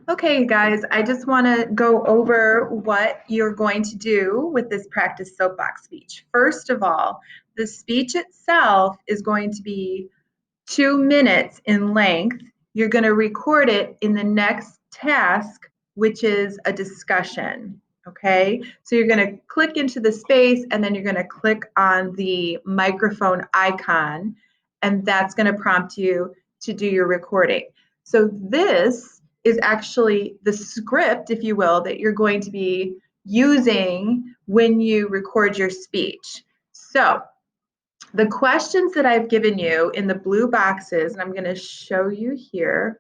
Okay, guys, I just want to go over what you're going to do with this practice soapbox speech. First of all, the speech itself is going to be 2 minutes in length. You're going to record it in the next task, which is a discussion. Okay, so you're going to click into the space and then you're going to click on the microphone icon, and that's going to prompt you to do your recording. So this is actually the script, if you will, that you're going to be using when you record your speech. So the questions that I've given you in the blue boxes, and I'm going to show you here.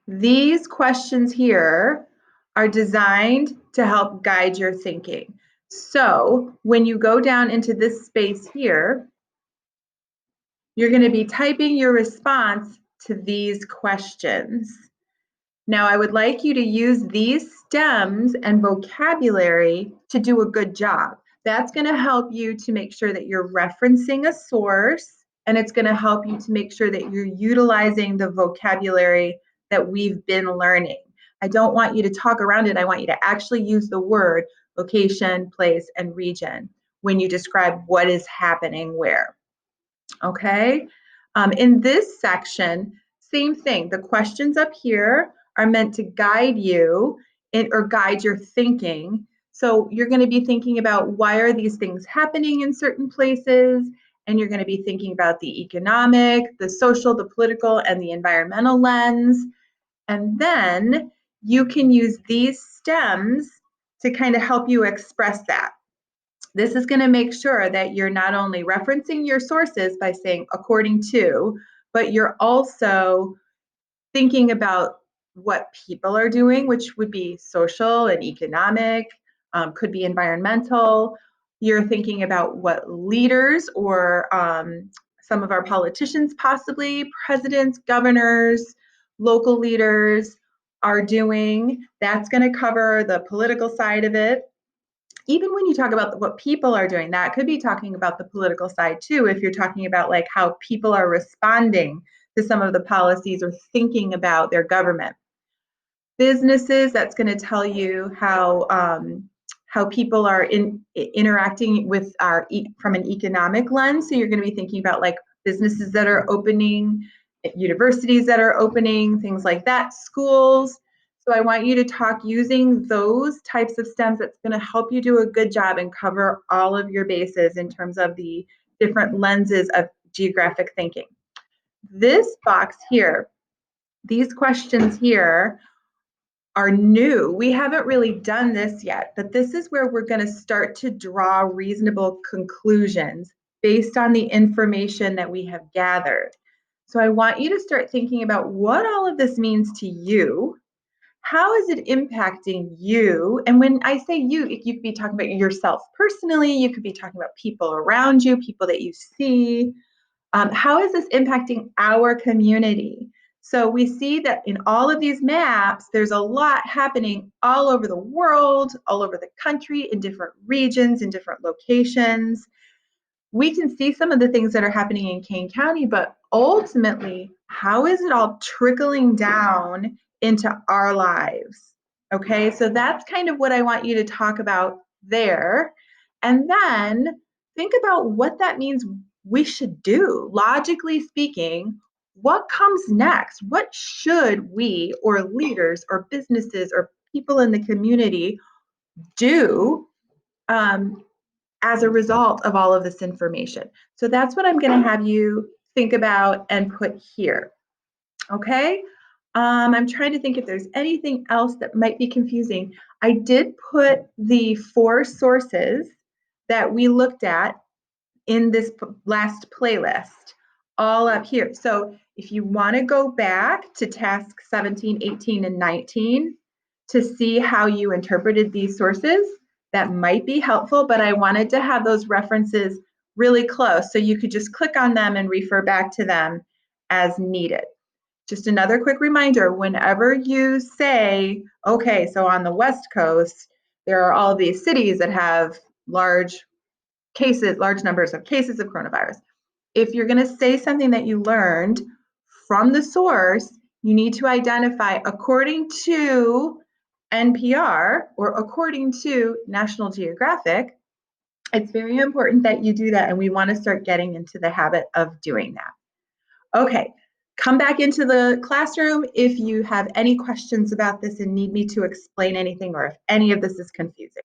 These questions here are designed to help guide your thinking. So when you go down into this space here, you're going to be typing your response to these questions. Now, I would like you to use these stems and vocabulary to do a good job. That's going to help you to make sure that you're referencing a source, and it's going to help you to make sure that you're utilizing the vocabulary that we've been learning. I don't want you to talk around it. I want you to actually use the word location, place, and region when you describe what is happening where. Okay? In this section, same thing. The questions up here are meant to guide you or guide your thinking. So you're going to be thinking about why are these things happening in certain places, and you're going to be thinking about the economic, the social, the political, and the environmental lens. And then you can use these stems to kind of help you express that. This is going to make sure that you're not only referencing your sources by saying according to, but you're also thinking about what people are doing, which would be social and economic, could be environmental. You're thinking about what leaders or some of our politicians, possibly presidents, governors, local leaders are doing. That's going to cover the political side of it. Even when you talk about what people are doing, that could be talking about the political side too, if you're talking about like how people are responding to some of the policies or thinking about their government. Businesses, that's going to tell you how people are interacting with from an economic lens. So you're going to be thinking about like businesses that are opening, universities that are opening, things like that, schools. So I want you to talk using those types of stems. That's going to help you do a good job and cover all of your bases in terms of the different lenses of geographic thinking. This box here, these questions here are new. We haven't really done this yet, but this is where we're going to start to draw reasonable conclusions based on the information that we have gathered. So I want you to start thinking about what all of this means to you. How is it impacting you? And when I say you, you could be talking about yourself personally, you could be talking about people around you, people that you see. How is this impacting our community? So we see that in all of these maps, there's a lot happening all over the world, all over the country, in different regions, in different locations. We can see some of the things that are happening in Kane County, but ultimately, how is it all trickling down into our lives? Okay, so that's kind of what I want you to talk about there. And then think about what that means we should do. Logically speaking, what comes next? What should we or leaders or businesses or people in the community do as a result of all of this information? So that's what I'm going to have you think about and put here. Okay. I'm trying to think if there's anything else that might be confusing. I did put the 4 sources that we looked at in this last playlist all up here. So if you want to go back to task 17, 18, and 19 to see how you interpreted these sources, that might be helpful, but I wanted to have those references really close so you could just click on them and refer back to them as needed. Just another quick reminder, whenever you say, okay, so on the West Coast, there are all these cities that have large numbers of cases of coronavirus. If you're going to say something that you learned from the source, You need to identify according to NPR or according to National Geographic. It's very important that you do that, and we want to start getting into the habit of doing that. Okay, come back into the classroom if you have any questions about this and need me to explain anything or if any of this is confusing.